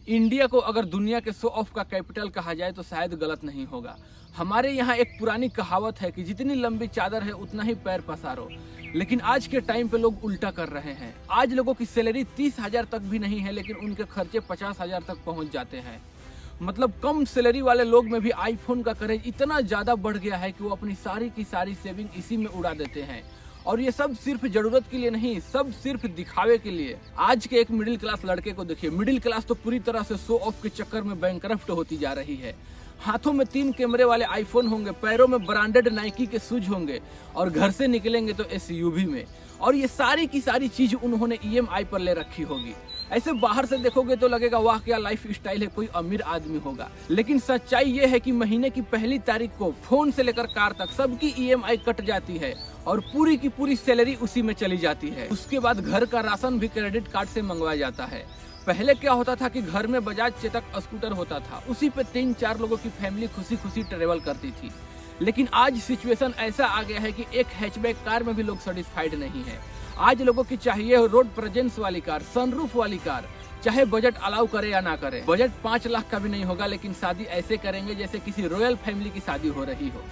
India को अगर दुनिया के शो ऑफ का कैपिटल कहा जाए तो शायद गलत नहीं होगा। हमारे यहाँ एक पुरानी कहावत है कि जितनी लंबी चादर है उतना ही पैर पसारो, लेकिन आज के टाइम पे लोग उल्टा कर रहे हैं। आज लोगों की सैलरी 30,000 तक भी नहीं है, लेकिन उनके खर्चे 50,000 तक पहुँच जाते हैं। मतलब कम सैलरी वाले लोग में भी आईफोन का क्रेज इतना ज़्यादा बढ़ गया है कि वो अपनी सारी की सारी सेविंग इसी में उड़ा देते हैं। और ये सब सिर्फ जरूरत के लिए नहीं, सब सिर्फ दिखावे के लिए। आज के एक मिडिल क्लास लड़के को देखिए, मिडिल क्लास तो पूरी तरह से शो ऑफ के चक्कर में बैंकरप्ट होती जा रही है। हाथों में 3 कैमरे वाले आईफोन होंगे, पैरों में ब्रांडेड नाइकी के शूज होंगे और घर से निकलेंगे तो एसयूवी में। और ये सारी की सारी चीज उन्होंने ईएमआई पर ले रखी होगी। ऐसे बाहर से देखोगे तो लगेगा वाह क्या लाइफ स्टाइल है, कोई अमीर आदमी होगा। लेकिन सच्चाई ये है कि महीने की पहली तारीख को फोन से लेकर कार तक सबकी ईएमआई कट जाती है और पूरी की पूरी सैलरी उसी में चली जाती है। उसके बाद घर का राशन भी क्रेडिट कार्ड से मंगवाया जाता है। पहले क्या होता था कि घर में बजाज चेतक स्कूटर होता था, उसी पे 3-4 लोगों की फैमिली खुशी खुशी ट्रेवल करती थी। लेकिन आज सिचुएशन ऐसा आ गया है कि एक हैचबैक कार में भी लोग सेटिस्फाइड नहीं है। आज लोगों की चाहिए रोड प्रेजेंस वाली कार, सनरूफ वाली कार, चाहे बजट अलाउ करे या ना करे। बजट 5 लाख का भी नहीं होगा, लेकिन शादी ऐसे करेंगे जैसे किसी रॉयल फैमिली की शादी हो रही हो।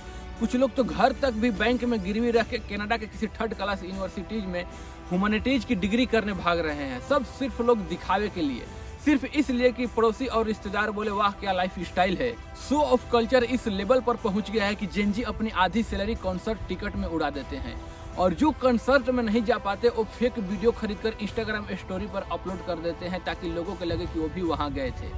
कुछ लोग तो घर तक भी बैंक में गिरवी रख के कनाडा के किसी 3rd क्लास यूनिवर्सिटीज में ह्यूमैनिटीज की डिग्री करने भाग रहे हैं। सब सिर्फ लोग दिखावे के लिए, सिर्फ इसलिए कि पड़ोसी और रिश्तेदार बोले वाह क्या लाइफ स्टाइल है। शो ऑफ कल्चर इस लेवल पर पहुंच गया है कि जेनजी अपनी आधी सैलरी कॉन्सर्ट टिकट में उड़ा देते हैं, और जो कंसर्ट में नहीं जा पाते वो फेक वीडियो खरीदकर इंस्टाग्राम स्टोरी पर अपलोड कर देते हैं ताकि लोगों को लगे कि वो भी वहां गए थे।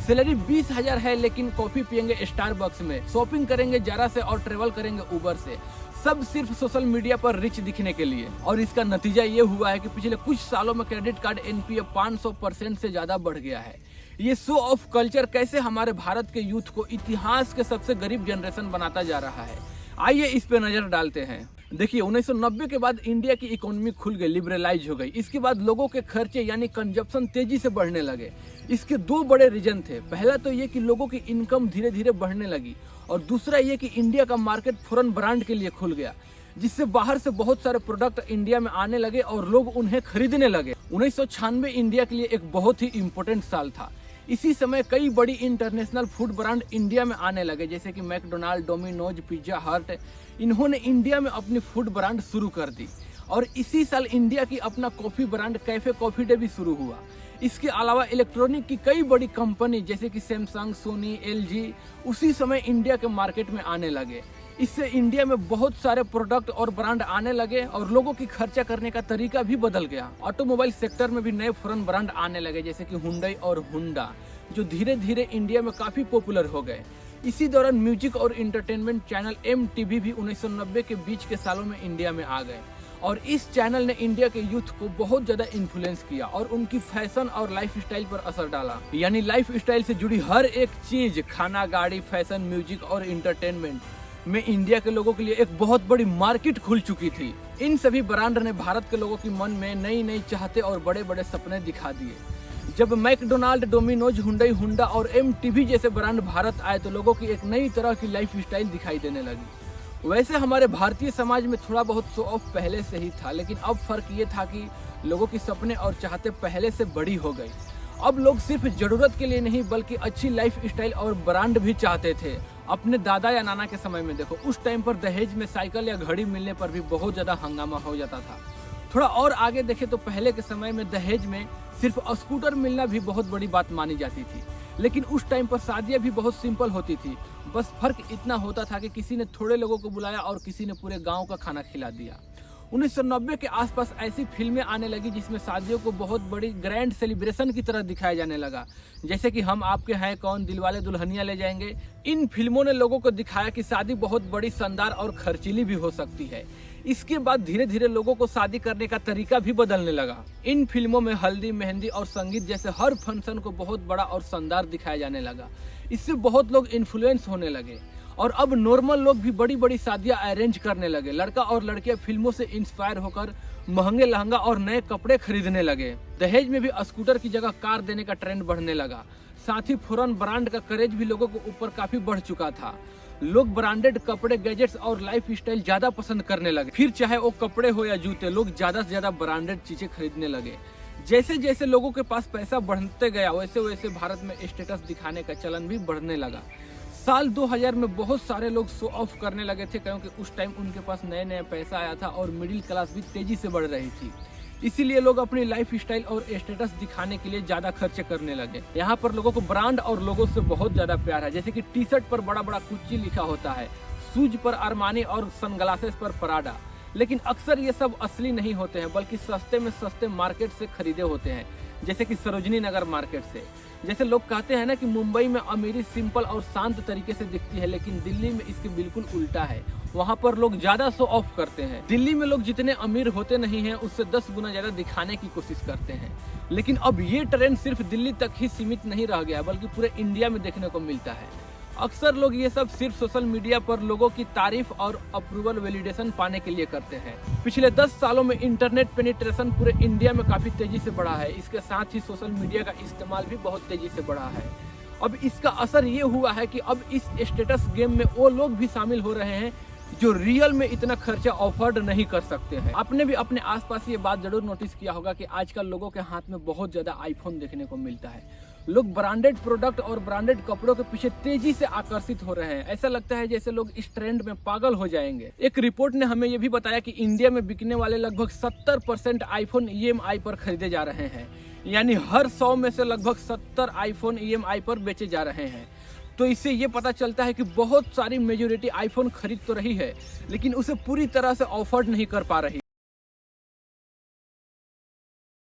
सैलरी 20,000 है, लेकिन कॉफी पियेंगे स्टारबक्स में, शॉपिंग करेंगे जारा से और ट्रेवल करेंगे उबर से, सब सिर्फ सोशल मीडिया पर रिच दिखने के लिए। और इसका नतीजा ये हुआ है कि पिछले कुछ सालों में क्रेडिट कार्ड एनपीए 500% से ज्यादा बढ़ गया है। ये शो ऑफ कल्चर कैसे हमारे भारत के यूथ को इतिहास के सबसे गरीब जनरेशन बनाता जा रहा है, आइए इस पे नजर डालते हैं। देखिए 1990 के बाद इंडिया की इकोनॉमी खुल गई, लिबरलाइज हो गई। इसके बाद लोगों के खर्चे यानी कंजप्शन तेजी से बढ़ने लगे। इसके 2 बड़े रीजन थे। पहला तो ये कि लोगों की इनकम धीरे धीरे बढ़ने लगी, और दूसरा ये कि इंडिया का मार्केट फॉरेन ब्रांड के लिए खुल गया, जिससे बाहर से बहुत सारे प्रोडक्ट इंडिया में आने लगे और लोग उन्हें खरीदने लगे। 1996 इंडिया के लिए एक बहुत ही इम्पोर्टेंट साल था। इसी समय कई बड़ी इंटरनेशनल फूड ब्रांड इंडिया में आने लगे, जैसे कि मैकडोनाल्ड, डोमिनोज, पिज्जा हट। इन्होंने इंडिया में अपनी फूड ब्रांड शुरू कर दी। और इसी साल इंडिया की अपना coffee brand cafe coffee day भी शुरू हुआ। इसके अलावा इलेक्ट्रॉनिक की कई बड़ी कंपनी जैसे कि सैमसंग, सोनी, एलजी उसी समय इंडिया के मार्केट में आने लगे। इससे इंडिया में बहुत सारे प्रोडक्ट और ब्रांड आने लगे और लोगों की खर्चा करने का तरीका भी बदल गया। ऑटोमोबाइल सेक्टर में भी नए फॉरेन ब्रांड आने लगे, जैसे कि हुंडई और हुंडा, जो धीरे धीरे इंडिया में काफी पॉपुलर हो गए। इसी दौरान म्यूजिक और इंटरटेनमेंट चैनल एमटीवी भी 1990 के बीच के सालों में इंडिया में आ गए, और इस चैनल ने इंडिया के यूथ को बहुत ज्यादा इन्फ्लुएंस किया और उनकी फैशन और लाइफ स्टाइल पर असर डाला। यानी लाइफ स्टाइल से जुड़ी हर एक चीज, खाना, गाड़ी, फैशन, म्यूजिक और इंटरटेनमेंट में इंडिया के लोगों के लिए एक बहुत बड़ी मार्केट खुल चुकी थी। इन सभी ब्रांड ने भारत के लोगों के मन में नई नई चाहते और बड़े बड़े सपने दिखा दिए। जब मैकडोनाल्ड, डोमिनोज, हुंडई, हुंडा और एमटीवी जैसे ब्रांड भारत आए तो लोगों की एक नई तरह की लाइफ स्टाइल दिखाई देने लगी। वैसे हमारे भारतीय समाज में थोड़ा बहुत शो ऑफ पहले से ही था, लेकिन अब फर्क ये था कि लोगों की सपने और चाहते पहले से बड़ी हो गई। अब लोग सिर्फ जरूरत के लिए नहीं बल्कि अच्छी लाइफ स्टाइल और ब्रांड भी चाहते थे। अपने दादा या नाना के समय में देखो, उस टाइम पर दहेज में साइकिल या घड़ी मिलने पर भी बहुत ज्यादा हंगामा हो जाता था। थोड़ा और आगे देखे तो पहले के समय में दहेज में सिर्फ स्कूटर मिलना भी बहुत बड़ी बात मानी जाती थी। लेकिन उस टाइम पर शादियां भी बहुत सिंपल होती थी। बस फर्क इतना होता था कि किसी ने थोड़े लोगों को बुलाया और किसी ने पूरे गांव का खाना खिला दिया। 1990 के आसपास ऐसी फिल्में आने लगी जिसमें शादियों को बहुत बड़ी ग्रैंड सेलिब्रेशन की तरह दिखाया जाने लगा, जैसे कि हम आपके हैं कौन, दिलवाले दुल्हनिया ले जाएंगे। इन फिल्मों ने लोगों को दिखाया कि शादी बहुत बड़ी, शानदार और खर्चीली भी हो सकती है। इसके बाद धीरे धीरे लोगों को शादी करने का तरीका भी बदलने लगा। इन फिल्मों में हल्दी, मेहंदी और संगीत जैसे हर फंक्शन को बहुत बड़ा और शानदार दिखाया जाने लगा। इससे बहुत लोग इन्फ्लुएंस होने लगे और अब नॉर्मल लोग भी बड़ी बड़ी शादियां अरेंज करने लगे। लड़का और लड़कियां फिल्मों से इंस्पायर होकर महंगे लहंगा और नए कपड़े खरीदने लगे। दहेज में भी स्कूटर की जगह कार देने का ट्रेंड बढ़ने लगा। साथ ही फॉरेन ब्रांड का क्रेज भी लोगों के ऊपर काफी बढ़ चुका था। लोग ब्रांडेड कपड़े, गैजेट्स और लाइफ स्टाइल ज्यादा पसंद करने लगे। फिर चाहे वो कपड़े हो या जूते, लोग ज्यादा से ज्यादा ब्रांडेड चीजें खरीदने लगे। जैसे जैसे लोगों के पास पैसा बढ़ते गया वैसे वैसे भारत में स्टेटस दिखाने का चलन भी बढ़ने लगा। साल 2000 में बहुत सारे लोग शो ऑफ करने लगे थे, क्योंकि उस टाइम उनके पास नए नए पैसा आया था और मिडिल क्लास भी तेजी से बढ़ रही थी। इसीलिए लोग अपनी लाइफ स्टाइल और स्टेटस दिखाने के लिए ज्यादा खर्चे करने लगे। यहाँ पर लोगों को ब्रांड और लोगों से बहुत ज्यादा प्यार है, जैसे कि टी शर्ट पर बड़ा बड़ा गुच्ची लिखा होता है, शूज पर अरमानी और सनग्लासेस पर पराडा। लेकिन अक्सर ये सब असली नहीं होते हैं, बल्कि सस्ते में सस्ते मार्केट से खरीदे होते हैं, जैसे कि सरोजनी नगर मार्केट से। जैसे लोग कहते हैं ना कि मुंबई में अमीरी सिंपल और शांत तरीके से दिखती है, लेकिन दिल्ली में इसके बिल्कुल उल्टा है। वहाँ पर लोग ज्यादा शो ऑफ करते हैं। दिल्ली में लोग जितने अमीर होते नहीं हैं उससे 10 गुना ज्यादा दिखाने की कोशिश करते हैं। लेकिन अब ये ट्रेंड सिर्फ दिल्ली तक ही सीमित नहीं रह गया, बल्कि पूरे इंडिया में देखने को मिलता है। अक्सर लोग ये सब सिर्फ सोशल मीडिया पर लोगों की तारीफ और अप्रूवल वैलिडेशन पाने के लिए करते हैं। पिछले 10 सालों में इंटरनेट पेनिट्रेशन पूरे इंडिया में काफी तेजी से बढ़ा है। इसके साथ ही सोशल मीडिया का इस्तेमाल भी बहुत तेजी से बढ़ा है। अब इसका असर ये हुआ है कि अब इस स्टेटस गेम में वो लोग भी शामिल हो रहे हैं जो रियल में इतना खर्चा अफोर्ड नहीं कर सकते हैं। आपने भी अपने आसपास ये बात जरूर नोटिस किया होगा कि आजकल लोगों के हाथ में बहुत ज्यादा आईफोन देखने को मिलता है। लोग ब्रांडेड प्रोडक्ट और ब्रांडेड कपड़ों के पीछे तेजी से आकर्षित हो रहे हैं। ऐसा लगता है जैसे लोग इस ट्रेंड में पागल हो जाएंगे। एक रिपोर्ट ने हमें यह भी बताया कि इंडिया में बिकने वाले लगभग 70% आईफोन EMI पर खरीदे जा रहे हैं, यानी हर 100 में से लगभग 70 आईफोन EMI पर बेचे जा रहे हैं। तो इससे ये पता चलता है कि बहुत सारी मेजॉरिटी आईफोन खरीद तो रही है, लेकिन उसे पूरी तरह से अफोर्ड नहीं कर पा रही।